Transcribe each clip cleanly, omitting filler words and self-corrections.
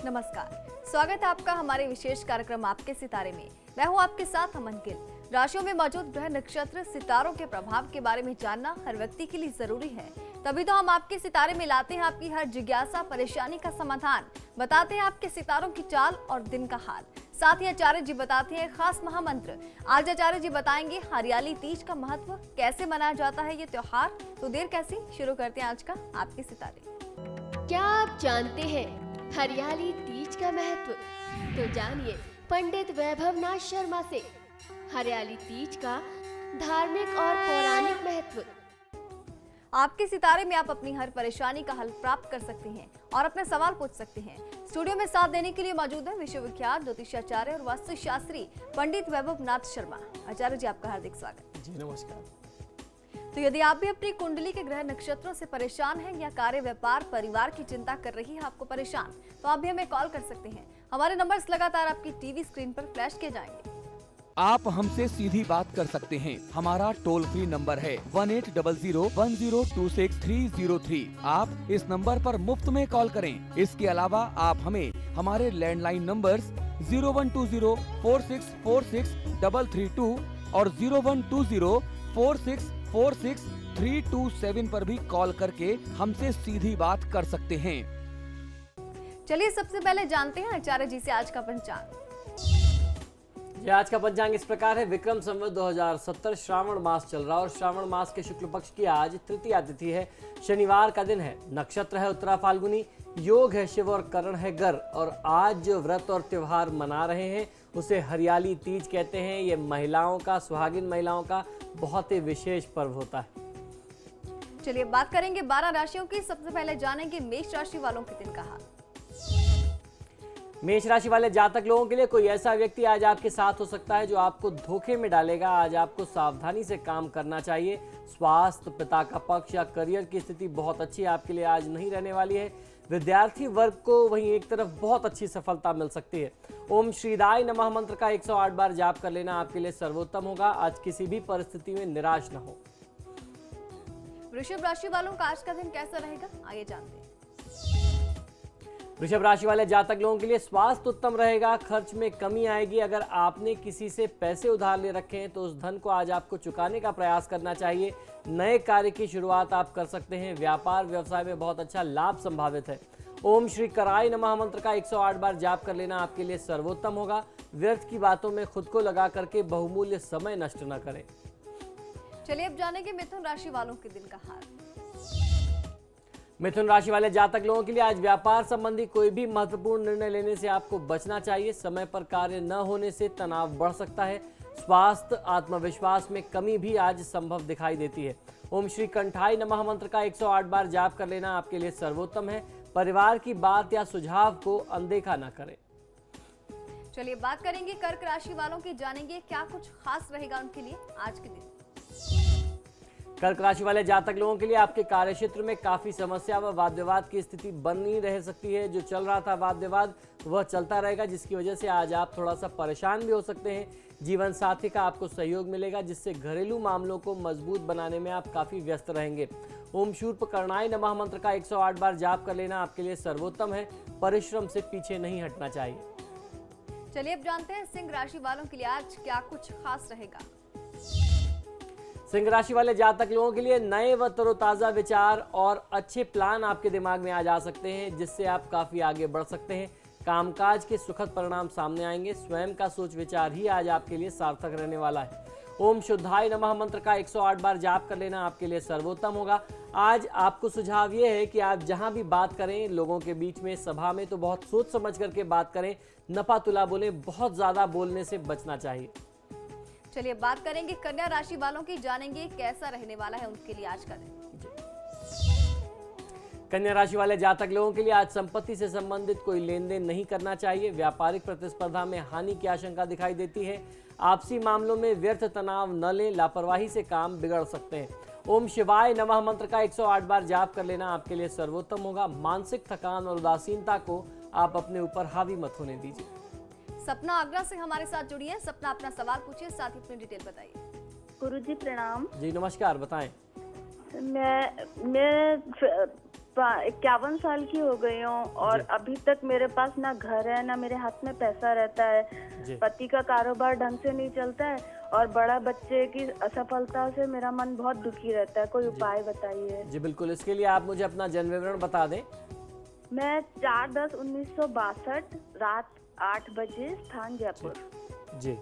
नमस्कार, स्वागत है आपका हमारे विशेष कार्यक्रम आपके सितारे में। मैं हूं आपके साथ अमन गिल। राशियों में मौजूद ग्रह नक्षत्र सितारों के प्रभाव के बारे में जानना हर व्यक्ति के लिए जरूरी है। तभी तो हम आपके सितारे में लाते हैं आपकी हर जिज्ञासा परेशानी का समाधान, बताते हैं आपके सितारों की चाल और दिन का हाल। साथ ही आचार्य जी बताते हैं खास महामंत्र। आज आचार्य जी बताएंगे हरियाली तीज का महत्व, कैसे मनाया जाता है ये त्योहार। तो देर कैसी, शुरू करते हैं आज का आपके सितारे। क्या आप जानते हैं हरियाली तीज का महत्व? तो जानिए पंडित वैभवनाथ शर्मा से हरियाली तीज का धार्मिक और पौराणिक महत्व। आपके सितारे में आप अपनी हर परेशानी का हल प्राप्त कर सकते हैं और अपने सवाल पूछ सकते हैं। स्टूडियो में साथ देने के लिए मौजूद है विश्वविख्यात ज्योतिषाचार्य और वास्तुशास्त्री पंडित वैभवनाथ शर्मा। आचार्य जी, आपका हार्दिक स्वागत। जी नमस्कार। तो यदि आप भी अपनी कुंडली के ग्रह नक्षत्रों से परेशान हैं या कार्य, व्यापार, परिवार की चिंता कर रही है आपको परेशान, तो आप भी हमें कॉल कर सकते हैं। हमारे नंबर्स लगातार आपकी टीवी स्क्रीन पर फ्लैश किए जाएंगे। आप हमसे सीधी बात कर सकते हैं। हमारा टोल फ्री नंबर है 180010263003। आप इस नंबर पर मुफ्त में कॉल करें। इसके अलावा आप हमें हमारे लैंडलाइन नंबर्स 012046463332 और 012046463327 पर भी कॉल करके हमसे सीधी बात कर सकते हैं। चलिए सबसे पहले जानते हैं आचार्य जी से आज का पंचांग। ये आज का पंचांग इस प्रकार है। विक्रम संवत 2070 श्रावण मास चल रहा और श्रावण मास के शुक्ल पक्ष की आज तृतीया तिथि है। शनिवार का दिन है। नक्षत्र है उत्तरा फाल्गुनी। योग है शिव और करण है गर। और आज जो व्रत और त्योहार मना रहे हैं उसे हरियाली तीज कहते हैं। ये महिलाओं का, सुहागिन महिलाओं का बहुत ही विशेष पर्व होता है। चलिए बात करेंगे 12 राशियों की। सबसे पहले जानेंगे मेष राशि वालों के दिन का हाल। मेष राशि वाले जातक लोगों के लिए कोई ऐसा व्यक्ति आज आपके साथ हो सकता है जो आपको धोखे में डालेगा। आज आपको सावधानी से काम करना चाहिए। स्वास्थ्य, पिता का पक्ष या करियर की स्थिति बहुत अच्छी आपके लिए आज नहीं रहने वाली है। विद्यार्थी वर्ग को वहीं एक तरफ बहुत अच्छी सफलता मिल सकती है। ओम श्रीदाय नमः मंत्र का 108 बार जाप कर लेना आपके लिए सर्वोत्तम होगा। आज किसी भी परिस्थिति में निराश न हो। वृषभ राशि वालों का आज का दिन कैसा रहेगा, आइए जानते हैं। वृषभ राशि वाले जातक लोगों के लिए स्वास्थ्य उत्तम रहेगा। खर्च में कमी आएगी। अगर आपने किसी से पैसे उधार ले रखे हैं तो उस धन को आज आपको चुकाने का प्रयास करना चाहिए। नए कार्य की शुरुआत आप कर सकते हैं। व्यापार व्यवसाय में बहुत अच्छा लाभ संभावित है। ओम श्री कराय नमः मंत्र का 108 बार जाप कर लेना आपके लिए सर्वोत्तम होगा। व्यर्थ की बातों में खुद को लगा करके बहुमूल्य समय नष्ट न करें। चलिए अब जानेंगे मिथुन राशि वालों के दिन का हाल। मिथुन राशि वाले जातक लोगों के लिए आज व्यापार संबंधी कोई भी महत्वपूर्ण निर्णय लेने से आपको बचना चाहिए। समय पर कार्य न होने से तनाव बढ़ सकता है। स्वास्थ्य, आत्मविश्वास में कमी भी आज संभव दिखाई देती है। ओम श्री कंठाय नमः मंत्र का 108 बार जाप कर लेना आपके लिए सर्वोत्तम है। परिवार की बात या सुझाव को अनदेखा न करें। चलिए बात करेंगे कर्क राशि वालों की। जानेंगे क्या कुछ खास रहेगा उनके लिए आज के दिन। कर्क राशि वाले जातक लोगों के लिए आपके कार्य क्षेत्र में काफी समस्या व वाद विवाद की स्थिति बनी रह सकती है। जो चल रहा था वाद विवाद वह चलता रहेगा, जिसकी वजह से आज आप थोड़ा सा परेशान भी हो सकते हैं। जीवन साथी का आपको सहयोग मिलेगा, जिससे घरेलू मामलों को मजबूत बनाने में आप काफी व्यस्त रहेंगे। ओम शूर्प कर्णाय नमः मंत्र का 108 बार जाप कर लेना आपके लिए सर्वोत्तम है। परिश्रम से पीछे नहीं हटना चाहिए। चलिए अब जानते हैं सिंह राशि वालों के लिए आज क्या कुछ खास रहेगा। सिंह राशि वाले जातक लोगों के लिए नए व तरोताजा विचार और अच्छे प्लान आपके दिमाग में आ जा सकते हैं, जिससे आप काफी आगे बढ़ सकते हैं। कामकाज के सुखद परिणाम सामने आएंगे। स्वयं का सोच विचार ही आज आपके लिए सार्थक रहने वाला है। ओम शुद्धाय नमः मंत्र का 108 बार जाप कर लेना आपके लिए सर्वोत्तम होगा। आज आपको सुझाव ये है कि आप जहां भी बात करें, लोगों के बीच में, सभा में, तो बहुत सोच समझ करके बात करें। नपा तुला बोलें, बहुत ज्यादा बोलने से बचना चाहिए। चलिए बात करेंगे कन्या राशि वालों की। जानेंगे कैसा रहने वाला है उनके लिए आज का दिन। कन्या राशि वाले जातक लोगों के लिए आज संपत्ति से संबंधित कोई लेन देन नहीं करना चाहिए। व्यापारिक प्रतिस्पर्धा में हानि की आशंका दिखाई देती है। आपसी मामलों में व्यर्थ तनाव न लें, लापरवाही से काम बिगड़ सकते हैं। ओम शिवाय नमः मंत्र का 108 बार जाप कर लेना आपके लिए सर्वोत्तम होगा। मानसिक थकान और उदासीनता को आप अपने ऊपर हावी मत होने दीजिए। सपना आगरा से हमारे साथ जुड़ी है। सपना, अपना सवाल पूछिए, साथ ही अपनी डिटेल बताइए। गुरुजी प्रणाम। जी नमस्कार, बताएं। मैं 51 साल की हो गई हूँ और जी। अभी तक मेरे पास ना घर है ना मेरे हाथ में पैसा रहता जी। है। पति का कारोबार ढंग से नहीं चलता है और बड़ा बच्चे की असफलता से मेरा मन बहुत दुखी रहता है। कोई उपाय बताइए। जी बिल्कुल, इसके लिए आप मुझे अपना जन्म विवरण बता दें। मैं 4/10/1962 रात 8 बजे, स्थान जयपुर। जी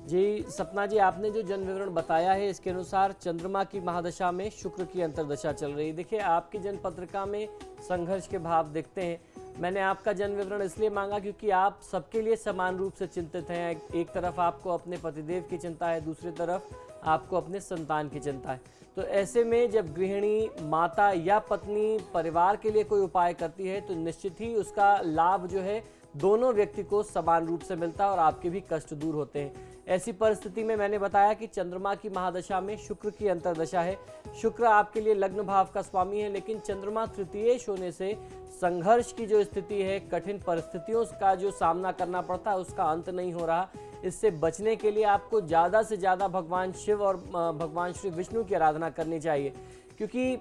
जी सपना जी, आपने जो जन्म विवरण बताया है इसके अनुसार चंद्रमा की महादशा में शुक्र की अंतर्दशा चल रही है। देखिए, आपकी जन्म पत्रिका में संघर्ष के भाव दिखते हैं। मैंने आपका जन्म विवरण इसलिए मांगा क्योंकि आप सबके लिए समान रूप से चिंतित हैं। एक तरफ आपको अपने पतिदेव की चिंता है, दूसरी तरफ आपको अपने संतान की चिंता है। तो ऐसे में जब गृहिणी, माता या पत्नी परिवार के लिए कोई उपाय करती है तो निश्चित ही उसका लाभ जो है दोनों व्यक्ति को समान रूप से मिलता है और आपके भी कष्ट दूर होते हैं। ऐसी परिस्थिति में मैंने बताया कि चंद्रमा की महादशा में शुक्र की अंतर्दशा है। शुक्र आपके लिए लग्न भाव का स्वामी है, लेकिन चंद्रमा तृतीयेश होने से संघर्ष की जो स्थिति है, कठिन परिस्थितियों का जो सामना करना पड़ता है, उसका अंत नहीं हो रहा। इससे बचने के लिए आपको ज़्यादा से ज़्यादा भगवान शिव और भगवान श्री विष्णु की आराधना करनी चाहिए, क्योंकि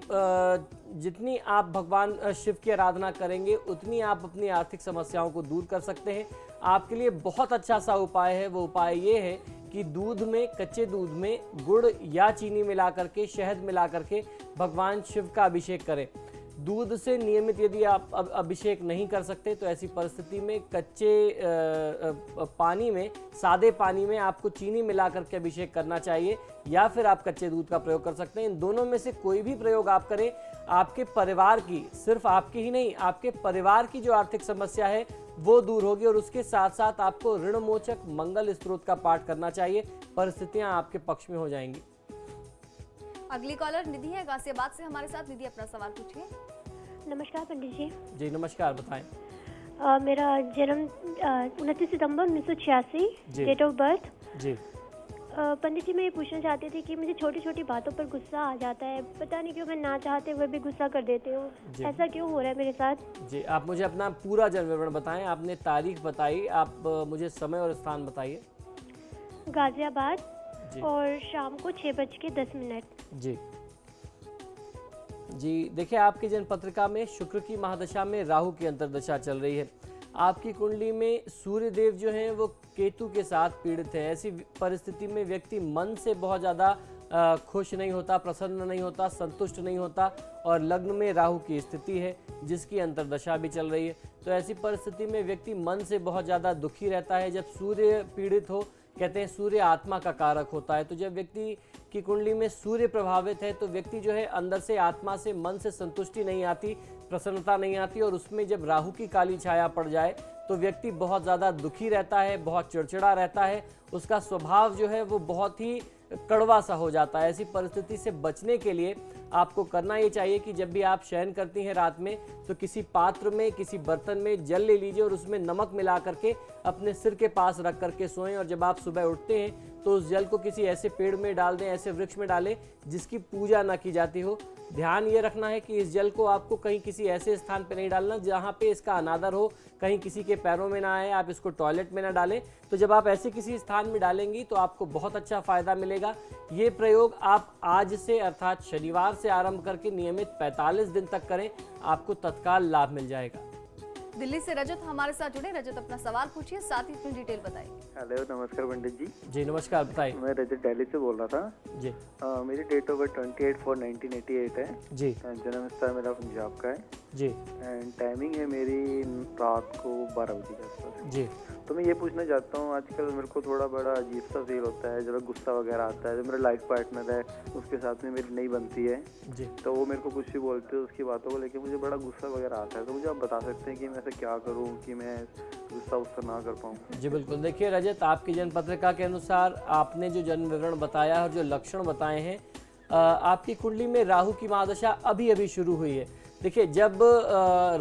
जितनी आप भगवान शिव की आराधना करेंगे उतनी आप अपनी आर्थिक समस्याओं को दूर कर सकते हैं। आपके लिए बहुत अच्छा सा उपाय है। वो उपाय ये है कि दूध में, कच्चे दूध में गुड़ या चीनी मिला करके, शहद मिला करके भगवान शिव का अभिषेक करें। दूध से नियमित यदि आप अभिषेक नहीं कर सकते तो ऐसी परिस्थिति में कच्चे पानी में, सादे पानी में आपको चीनी मिला करके अभिषेक करना चाहिए, या फिर आप कच्चे दूध का प्रयोग कर सकते हैं। इन दोनों में से कोई भी प्रयोग आप करें, आपके परिवार की, सिर्फ आपकी ही नहीं, आपके परिवार की जो आर्थिक समस्या है वो दूर होगी और उसके साथ साथ आपको ऋणमोचक मंगल स्त्रोत का पाठ करना चाहिए। परिस्थितियां आपके पक्ष में हो जाएंगी। अगली कॉलर निधि है गाजियाबाद से हमारे साथ। निधि, अपना सवाल पूछिए। नमस्कार पंडित जी। जी नमस्कार, बताएं। मेरा जन्म 29 सितंबर 1986, जी। Date of birth. जी पंडित जी, मैं ये पूछना चाहती थी कि मुझे छोटी छोटी बातों पर गुस्सा आ जाता है। पता नहीं क्यों, मैं ना चाहते हुए भी गुस्सा कर देती हूँ। जी। ऐसा क्यों हो रहा है मेरे साथ? जी, आप मुझे अपना पूरा जन्म विवरण बताएं। आपने तारीख बताई, आप मुझे समय और स्थान बताइए। गाजियाबाद, जी। और शाम को 6:10। जी जी, देखिए, आपकी जन्म पत्रिका में शुक्र की महादशा में राहु की अंतर्दशा चल रही है। आपकी कुंडली में सूर्य देव जो हैं वो केतु के साथ पीड़ित है। ऐसी परिस्थिति में व्यक्ति मन से बहुत ज़्यादा खुश नहीं होता, प्रसन्न नहीं होता, संतुष्ट नहीं होता, और लग्न में राहु की स्थिति है जिसकी अंतर्दशा भी चल रही है। तो ऐसी परिस्थिति में व्यक्ति मन से बहुत ज़्यादा दुखी रहता है। जब सूर्य पीड़ित हो, कहते हैं सूर्य आत्मा का कारक होता है, तो जब व्यक्ति की कुंडली में सूर्य प्रभावित है तो व्यक्ति जो है अंदर से, आत्मा से, मन से संतुष्टि नहीं आती, प्रसन्नता नहीं आती, और उसमें जब राहु की काली छाया पड़ जाए तो व्यक्ति बहुत ज़्यादा दुखी रहता है, बहुत चिड़चिड़ा रहता है, उसका स्वभाव जो है वो बहुत ही कड़वा सा हो जाता है। ऐसी परिस्थिति से बचने के लिए आपको करना ये चाहिए कि जब भी आप शयन करती हैं रात में, तो किसी पात्र में, किसी बर्तन में जल ले लीजिए और उसमें नमक मिला करके अपने सिर के पास रख करके सोएं, और जब आप सुबह उठते हैं तो उस जल को किसी ऐसे पेड़ में डाल दें, ऐसे वृक्ष में डालें जिसकी पूजा ना की जाती हो। ध्यान ये रखना है कि इस जल को आपको कहीं किसी ऐसे स्थान पर नहीं डालना जहाँ पे इसका अनादर हो, कहीं किसी के पैरों में ना आए, आप इसको टॉयलेट में ना डालें। तो जब आप ऐसे किसी स्थान में डालेंगी तो आपको बहुत अच्छा फायदा मिलेगा। ये प्रयोग आप आज से, अर्थात शनिवार से आरंभ करके नियमित 45 दिन तक करें, आपको तत्काल लाभ मिल जाएगा। दिल्ली से रजत हमारे साथ जुड़े। रजत, अपना सवाल पूछिए, साथ ही अपनी डिटेल बताइए। हेलो, नमस्कार पंडित जी। जी नमस्कार, बताइए। मैं रजत दिल्ली से बोल रहा था। जी मेरी डेट ऑफ बर्थ 28/4/1988 है। जी जन्म स्थान मेरा पंजाब का है। जी एंड टाइमिंग है मेरी रात को 12 बजे के आसपास। जी तो मैं ये पूछना चाहता हूँ, आजकल मेरे को थोड़ा बड़ा अजीब सा फील होता है जब गुस्सा वगैरह आता है। जो मेरा लाइफ पार्टनर है उसके साथ में मेरी नहीं बनती है, जी तो वो मेरे को कुछ भी बोलते हैं, उसकी बातों को लेकर मुझे बड़ा गुस्सा वगैरह आता है। तो मुझे आप बता सकते हैं कि मैं ऐसा क्या करूँ कि मैं गुस्सा उससे ना कर पाऊँ? जी बिल्कुल। देखिए रजत, आपकी जन्म पत्रिका के अनुसार आपने जो जन्म विवरण बताया और जो लक्षण बताए हैं, आपकी कुंडली में राहु की महादशा अभी अभी शुरू हुई है। देखिए, जब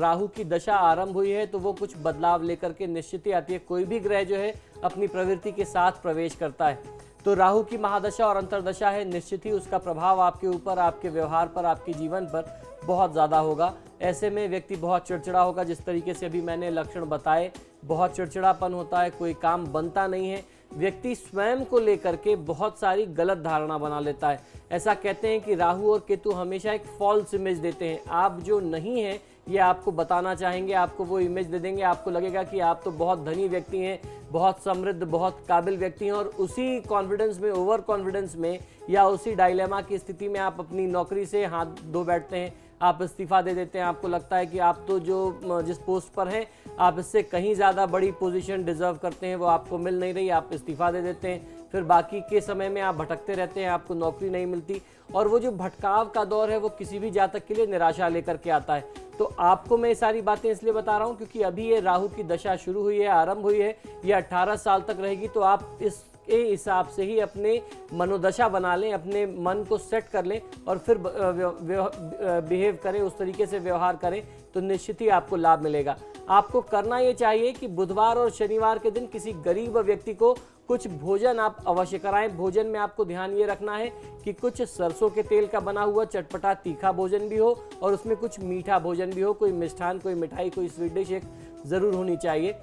राहु की दशा आरंभ हुई है तो वो कुछ बदलाव लेकर के निश्चित ही आती है। कोई भी ग्रह जो है अपनी प्रवृत्ति के साथ प्रवेश करता है, तो राहु की महादशा और अंतर्दशा है, निश्चित ही उसका प्रभाव आपके ऊपर, आपके व्यवहार पर, आपके जीवन पर बहुत ज़्यादा होगा। ऐसे में व्यक्ति बहुत चिड़चिड़ा होगा, जिस तरीके से अभी मैंने लक्षण बताए, बहुत चिड़चिड़ापन होता है, कोई काम बनता नहीं है। व्यक्ति स्वयं को लेकर के बहुत सारी गलत धारणा बना लेता है। ऐसा कहते हैं कि राहु और केतु हमेशा एक फॉल्स इमेज देते हैं। आप जो नहीं हैं ये आपको बताना चाहेंगे, आपको वो इमेज दे देंगे। आपको लगेगा कि आप तो बहुत धनी व्यक्ति हैं, बहुत समृद्ध, बहुत काबिल व्यक्ति हैं, और उसी कॉन्फिडेंस में, ओवर कॉन्फिडेंस में या उसी डायलेमा की स्थिति में आप अपनी नौकरी से हाथ धो बैठते हैं, आप इस्तीफा दे देते हैं। आपको लगता है कि आप तो जो जिस पोस्ट पर हैं आप इससे कहीं ज़्यादा बड़ी पोजीशन डिजर्व करते हैं, वो आपको मिल नहीं रही, आप इस्तीफा दे देते हैं। फिर बाकी के समय में आप भटकते रहते हैं, आपको नौकरी नहीं मिलती, और वो जो भटकाव का दौर है वो किसी भी जातक के लिए निराशा लेकर के आता है। तो आपको मैं ये सारी बातें इसलिए बता रहा हूँ क्योंकि अभी ये राहु की दशा शुरू हुई है, आरंभ हुई है, ये 18 साल तक रहेगी। तो आप इसके हिसाब से ही अपने मनोदशा बना लें, अपने मन को सेट कर लें और फिर बिहेव करें, उस तरीके से व्यवहार करें तो निश्चित ही आपको लाभ मिलेगा। आपको करना ये चाहिए कि बुधवार और शनिवार के दिन किसी गरीब व्यक्ति को कुछ भोजन आप अवश्य कराएं। भोजन में आपको ध्यान ये रखना है कि कुछ सरसों के तेल का बना हुआ चटपटा तीखा भोजन भी हो और उसमें कुछ मीठा भोजन भी हो, कोई मिष्ठान, कोई मिठाई, कोई स्वीट डिश एक ज़रूर होनी चाहिए।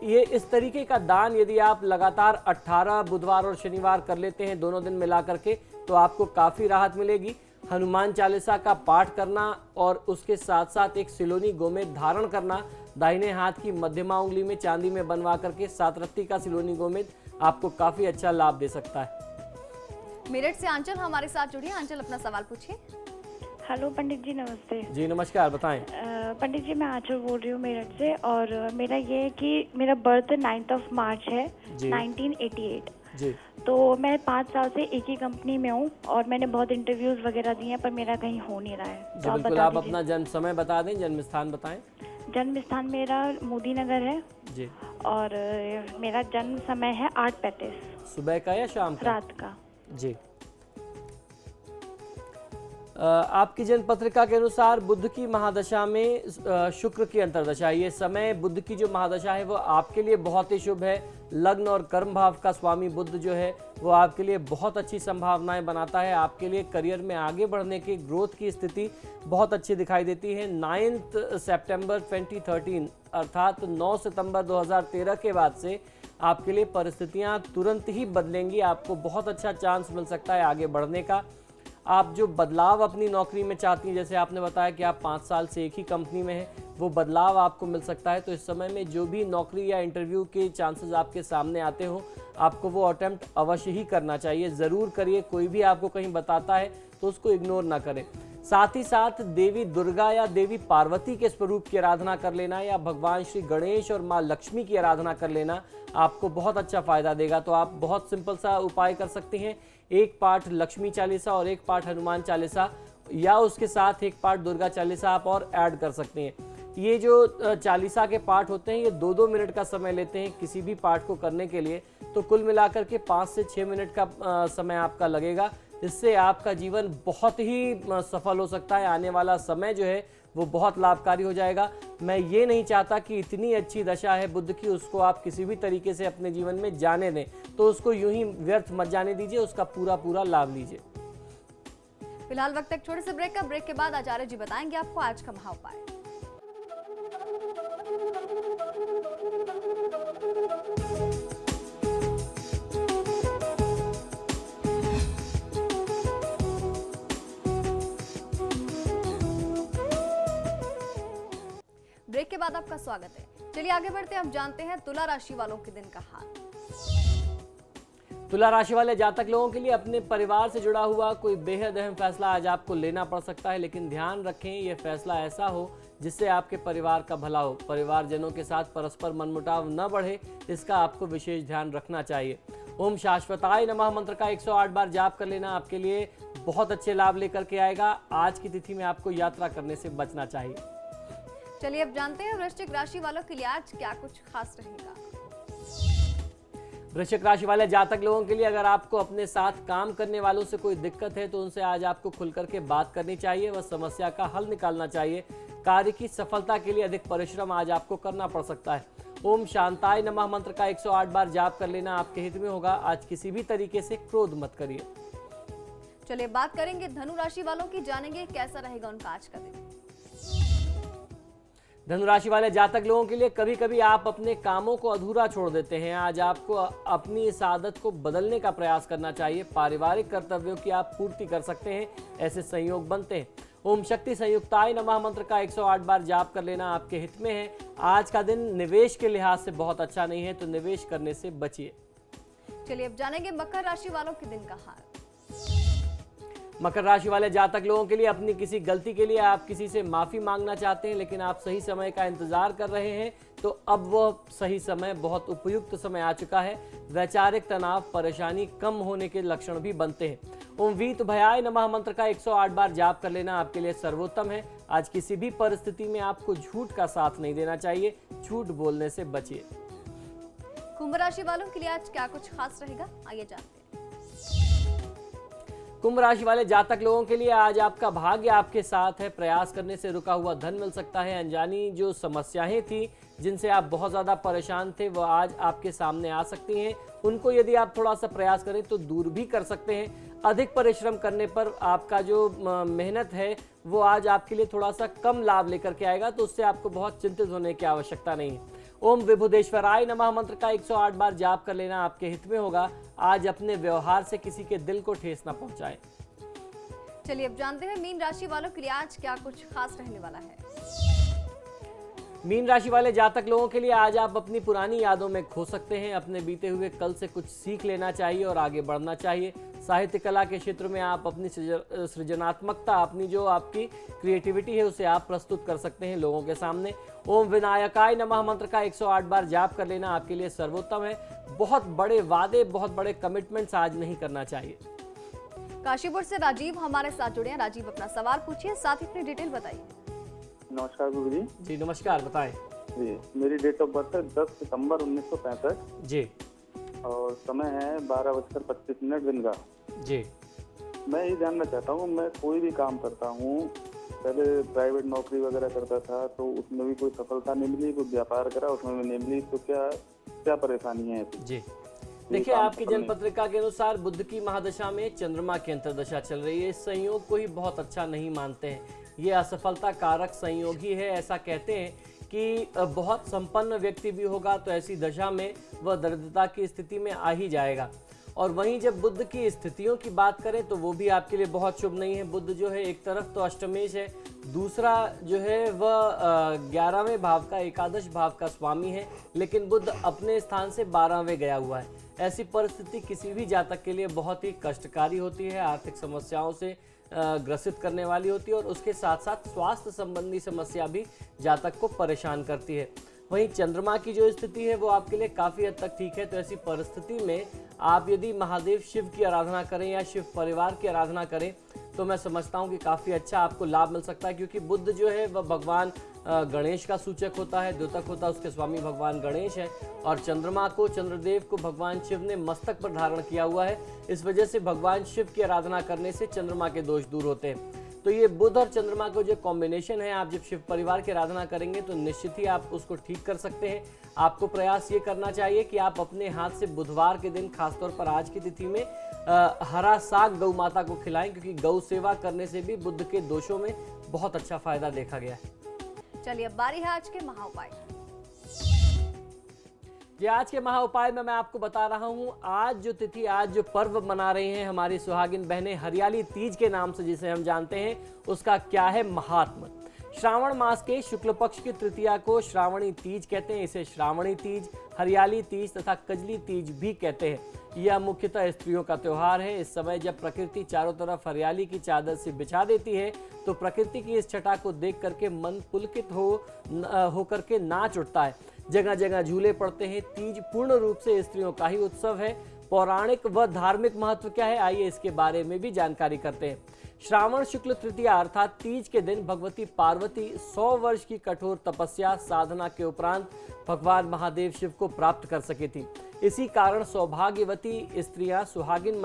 ये इस तरीके का दान यदि आप लगातार 18 बुधवार और शनिवार कर लेते हैं, दोनों दिन मिला करके, तो आपको काफ़ी राहत मिलेगी। हनुमान चालीसा का पाठ करना और उसके साथ साथ एक सिलोनी गोमेद धारण करना, दाहिने हाथ की मध्यमा उंगली में चांदी में बनवा करके 7 रत्ती का सिलोनी गोमेद आपको काफी अच्छा लाभ दे सकता है। मेरठ से आंचल हमारे साथ जुड़ी है। आंचल, अपना सवाल पूछिए। हेलो पंडित जी, नमस्ते। जी नमस्कार, बताएं। पंडित जी, मैं आंचल बोल रही हूँ मेरठ से, और मेरा ये है कि मेरा बर्थ 9 मार्च है 1988 जी। तो मैं 5 साल से एक ही कंपनी में हूँ और मैंने बहुत इंटरव्यूज वगैरह दिए हैं पर मेरा कहीं हो नहीं रहा है। तो बिल्कुल आप अपना जन्म समय बता दें, जन्म स्थान बताएं। जन्म स्थान मेरा मोदी नगर है जी, और मेरा जन्म समय है 8:35 सुबह का या शाम का? रात का। जी। आपकी जन्म पत्रिका के अनुसार बुध की महादशा में शुक्र की अंतर्दशा, ये समय बुध की जो महादशा है वो आपके लिए बहुत ही शुभ है। लग्न और कर्म भाव का स्वामी बुध जो है वो आपके लिए बहुत अच्छी संभावनाएं बनाता है। आपके लिए करियर में आगे बढ़ने की, ग्रोथ की स्थिति बहुत अच्छी दिखाई देती है। 9 सितंबर 2013 अर्थात 9 सितंबर 2013 के बाद से आपके लिए परिस्थितियां तुरंत ही बदलेंगी। आपको बहुत अच्छा चांस मिल सकता है आगे बढ़ने का। आप जो बदलाव अपनी नौकरी में चाहती हैं, जैसे आपने बताया कि आप 5 साल से एक ही कंपनी में हैं, वो बदलाव आपको मिल सकता है। तो इस समय में जो भी नौकरी या इंटरव्यू के चांसेस आपके सामने आते हो, आपको वो अटेम्प्ट अवश्य ही करना चाहिए, ज़रूर करिए। कोई भी आपको कहीं बताता है तो उसको इग्नोर ना करें। साथ ही साथ देवी दुर्गा या देवी पार्वती के स्वरूप की आराधना कर लेना या भगवान श्री गणेश और माँ लक्ष्मी की आराधना कर लेना आपको बहुत अच्छा फायदा देगा। तो आप बहुत सिंपल सा उपाय कर सकते हैं। एक पाठ लक्ष्मी चालीसा और एक पाठ हनुमान चालीसा या उसके साथ एक पाठ दुर्गा चालीसा आप और ऐड कर सकते हैं। ये जो चालीसा के पाठ होते हैं ये 2-2 मिनट का समय लेते हैं किसी भी पाठ को करने के लिए। तो कुल मिलाकर के 5 से 6 मिनट का समय आपका लगेगा। इससे आपका जीवन बहुत ही सफल हो सकता है। आने वाला समय जो है वो बहुत लाभकारी हो जाएगा। मैं ये नहीं चाहता कि इतनी अच्छी दशा है बुध की, उसको आप किसी भी तरीके से अपने जीवन में जाने दें। तो उसको यूं ही व्यर्थ मत जाने दीजिए, उसका पूरा लाभ लीजिए। फिलहाल वक्त एक छोटे से ब्रेक का। ब्रेक के बाद आचार्य जी बताएंगे आपको आज का महाउपाय। ब्रेक के बाद आपका स्वागत है। चलिए आगे बढ़ते हैं, हम जानते हैं तुला राशि वालों के दिन का हाल। तुला राशि वाले जातक लोगों के लिए अपने परिवार से जुड़ा हुआ कोई बेहद अहम फैसला आज आपको लेना पड़ सकता है, लेकिन ध्यान रखें यह फैसला ऐसा हो जिससे आपके परिवार का भला हो। परिवारजनों के साथ परस्पर मनमुटाव न बढ़े, इसका आपको विशेष ध्यान रखना चाहिए। ओम शाश्वताय नमः मंत्र का 108 बार जाप कर लेना आपके लिए बहुत अच्छे लाभ लेकर के आएगा। आज की तिथि में आपको यात्रा करने से बचना चाहिए। चलिए अब जानते हैं वृश्चिक राशि वालों के लिए आज क्या कुछ खास रहेगा। वृश्चिक राशि वाले जातक लोगों के लिए अगर आपको अपने साथ काम करने वालों से कोई दिक्कत है तो उनसे आज आपको खुलकर के बात करनी चाहिए व समस्या का हल निकालना चाहिए। कार्य की सफलता के लिए अधिक परिश्रम आज आपको करना पड़ सकता है। ओम शांताय नमः मंत्र का 108 बार जाप कर लेना आपके हित में होगा। आज किसी भी तरीके से क्रोध मत करिए। चलिए बात करेंगे धनु राशि वालों की, जानेंगे कैसा रहेगा उनका आज का दिन। धनुराशि वाले जातक लोगों के लिए कभी कभी आप अपने कामों को अधूरा छोड़ देते हैं। आज आपको अपनी इस आदत को बदलने का प्रयास करना चाहिए। पारिवारिक कर्तव्यों की आप पूर्ति कर सकते हैं, ऐसे संयोग बनते हैं। ओम शक्ति संयुक्ताय नमः मंत्र का 108 बार जाप कर लेना आपके हित में है। आज का दिन निवेश के लिहाज से बहुत अच्छा नहीं है, तो निवेश करने से बचिए। चलिए अब जानेंगे मकर राशि वालों के दिन का हाल। मकर राशि वाले जातक लोगों के लिए अपनी किसी गलती के लिए आप किसी से माफी मांगना चाहते हैं, लेकिन आप सही समय का इंतजार कर रहे हैं, तो अब वह सही समय, बहुत उपयुक्त समय आ चुका है। वैचारिक तनाव, परेशानी कम होने के लक्षण भी बनते हैं। ओम वीत भयाय नमः मंत्र का 108 बार जाप कर लेना आपके लिए सर्वोत्तम है। आज किसी भी परिस्थिति में आपको झूठ का साथ नहीं देना चाहिए, झूठ बोलने से बचिए। कुंभ राशि वालों के लिए आज क्या कुछ खास रहेगा, आइए जानते हैं। कुंभ राशि वाले जातक लोगों के लिए आज आपका भाग्य आपके साथ है। प्रयास करने से रुका हुआ धन मिल सकता है। अनजानी जो समस्याएं थी, जिनसे आप बहुत ज्यादा परेशान थे, वो आज आपके सामने आ सकती हैं। उनको यदि आप थोड़ा सा प्रयास करें तो दूर भी कर सकते हैं। अधिक परिश्रम करने पर आपका जो मेहनत है वो आज आपके लिए थोड़ा सा कम लाभ लेकर के आएगा, तो उससे आपको बहुत चिंतित होने की आवश्यकता नहीं है। ओम विभुदेश्वराय नमः मंत्र का 108 बार जाप कर लेना आपके हित में होगा। आज अपने व्यवहार से किसी के दिल को ठेस न पहुंचाए। चलिए अब जानते हैं मीन राशि वालों के लिए आज क्या कुछ खास रहने वाला है। मीन राशि वाले जातक लोगों के लिए आज आप अपनी पुरानी यादों में खो सकते हैं। अपने बीते हुए कल से कुछ सीख लेना चाहिए और आगे बढ़ना चाहिए। साहित्य कला के क्षेत्र में आप अपनी सृजनात्मकता, अपनी जो आपकी क्रिएटिविटी है, उसे आप प्रस्तुत कर सकते हैं लोगों के सामने। ओम विनायकाय नमः मंत्र का 108 बार जाप कर लेना आपके लिए सर्वोत्तम है। बहुत बड़े वादे, बहुत बड़े कमिटमेंट्स आज नहीं करना चाहिए। काशीपुर से राजीव हमारे साथ जुड़े हैं। राजीव, अपना सवाल पूछिए, साथ ही अपनी डिटेल बताइए। नमस्कार गुरु जी। जी नमस्कार, बताएं। जी, मेरी डेट ऑफ बर्थ है 10 सितंबर 1965 जी और समय है 12:25 दिन का। जी मैं ये जानना चाहता हूँ, मैं कोई भी काम करता हूँ, पहले प्राइवेट नौकरी वगैरह करता था, तो उसमें भी कोई सफलता नहीं मिली, कोई व्यापार करा उसमें भी नहीं मिली, तो क्या परेशानी है? जी देखिए, आपकी जन्म पत्रिका के अनुसार बुध की महादशा में चंद्रमा की अंतर्दशा चल रही है। इस संयोग को ही बहुत अच्छा नहीं मानते हैं। ये असफलता कारक संयोग ही है। ऐसा कहते हैं कि बहुत संपन्न व्यक्ति भी होगा तो ऐसी दशा में वह दरिद्रता की स्थिति में आ ही जाएगा। और वहीं जब बुध की स्थितियों की बात करें तो वो भी आपके लिए बहुत शुभ नहीं है। बुध जो है एक तरफ तो अष्टमेश है, दूसरा जो है वह 11वें भाव का, एकादश भाव का स्वामी है, लेकिन बुध अपने स्थान से 12वें गया हुआ है। ऐसी परिस्थिति किसी भी जातक के लिए बहुत ही कष्टकारी होती है, आर्थिक समस्याओं से ग्रसित करने वाली होती है और उसके साथ साथ स्वास्थ्य संबंधी समस्या भी जातक को परेशान करती है। वहीं चंद्रमा की जो स्थिति है वो आपके लिए काफ़ी हद तक ठीक है। तो ऐसी परिस्थिति में आप यदि महादेव शिव की आराधना करें या शिव परिवार की आराधना करें तो मैं समझता हूं कि काफ़ी अच्छा आपको लाभ मिल सकता है, क्योंकि बुध जो है वह भगवान गणेश का सूचक होता है, द्योतक होता है, उसके स्वामी भगवान गणेश है। और चंद्रमा को, चंद्रदेव को भगवान शिव ने मस्तक पर धारण किया हुआ है। इस वजह से भगवान शिव की आराधना करने से चंद्रमा के दोष दूर होते हैं। तो ये बुध और चंद्रमा का जो कॉम्बिनेशन है, आप जब शिव परिवार की आराधना करेंगे तो निश्चित ही आप उसको ठीक कर सकते हैं। आपको प्रयास ये करना चाहिए कि आप अपने हाथ से बुधवार के दिन, खासतौर पर आज की तिथि में, हरा साग गौ माता को खिलाएं, क्योंकि गौ सेवा करने से भी बुध के दोषों में बहुत अच्छा फायदा देखा गया है। चलिए अब बारी है आज के महा उपाय। ये आज के महा उपाय में मैं आपको बता रहा हूँ, आज जो तिथि, आज जो पर्व मना रही हैं हमारी सुहागिन बहनें, हरियाली तीज के नाम से जिसे हम जानते हैं, उसका क्या है महात्म। श्रावण मास के शुक्ल पक्ष की तृतीया को श्रावणी तीज कहते हैं। इसे श्रावणी तीज, हरियाली तीज तथा कजली तीज भी कहते हैं। यह मुख्यतः स्त्रियों का त्योहार है। इस समय जब प्रकृति चारों तरफ हरियाली की चादर से बिछा देती है तो प्रकृति की इस छटा को देख करके मन पुलकित होकर के नाच उठता है। जगह जगह झूले पड़ते हैं। तीज पूर्ण रूप से स्त्रियों का ही उत्सव है। पौराणिक व धार्मिक महत्व क्या है, आइए इसके बारे में भी जानकारी करते हैं। श्रावण शुक्ल तृतीया अर्थात तीज के दिन भगवती पार्वती 100 वर्ष की कठोर तपस्या साधना के उपरांत भगवान महादेव शिव को प्राप्त कर सकी थी। इसी कारण सौभाग्यवती स्त्रियां, सुहागिन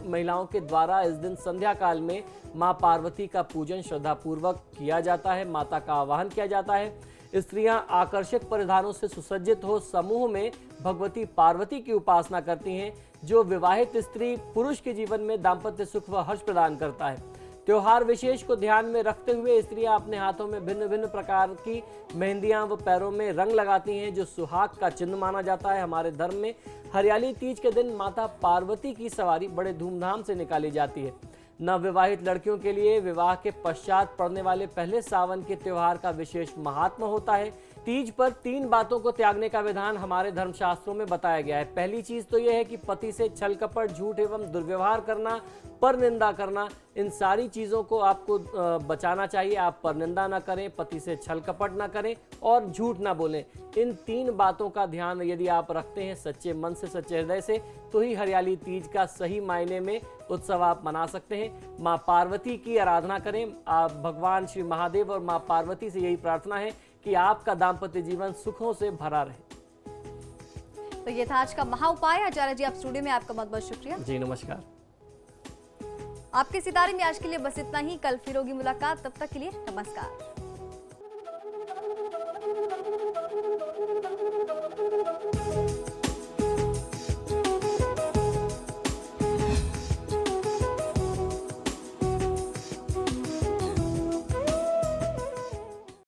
महिलाओं के द्वारा इस दिन संध्या काल में मां पार्वती का पूजन श्रद्धापूर्वक किया जाता है। माता का आवाहन किया जाता है। स्त्रियां आकर्षक परिधानों से सुसज्जित हो समूह में भगवती पार्वती की उपासना करती हैं, जो विवाहित स्त्री पुरुष के जीवन में दाम्पत्य सुख व हर्ष प्रदान करता है। त्योहार विशेष को ध्यान में रखते हुए स्त्रियां अपने हाथों में भिन्न भिन्न प्रकार की मेहंदियां व पैरों में रंग लगाती हैं, जो सुहाग का चिन्ह माना जाता है। हमारे धर्म में हरियाली तीज के दिन माता पार्वती की सवारी बड़े धूमधाम से निकाली जाती है। नवविवाहित लड़कियों के लिए विवाह के पश्चात पड़ने वाले पहले सावन के त्योहार का विशेष महात्मा होता है। तीज पर 3 बातों को त्यागने का विधान हमारे धर्मशास्त्रों में बताया गया है। पहली चीज तो यह है कि पति से छल कपट, झूठ एवं दुर्व्यवहार करना, पर निंदा करना, इन सारी चीजों को आपको बचाना चाहिए। आप पर निंदा ना करें, पति से छल कपट ना करें और झूठ ना बोलें। इन 3 बातों का ध्यान यदि आप रखते हैं सच्चे मन से, सच्चे हृदय से, तो ही हरियाली तीज का सही मायने में उत्सव आप मना सकते हैं। माँ पार्वती की आराधना करें। आप भगवान श्री महादेव और माँ पार्वती से यही प्रार्थना है कि आपका दाम्पत्य जीवन सुखों से भरा रहे। तो ये था आज का महा उपाय। आचार्य जी, आप स्टूडियो में, आपका बहुत बहुत शुक्रिया। जी नमस्कार। आपके सितारे में आज के लिए बस इतना ही। कल फिर होगी मुलाकात, तब तक के लिए नमस्कार।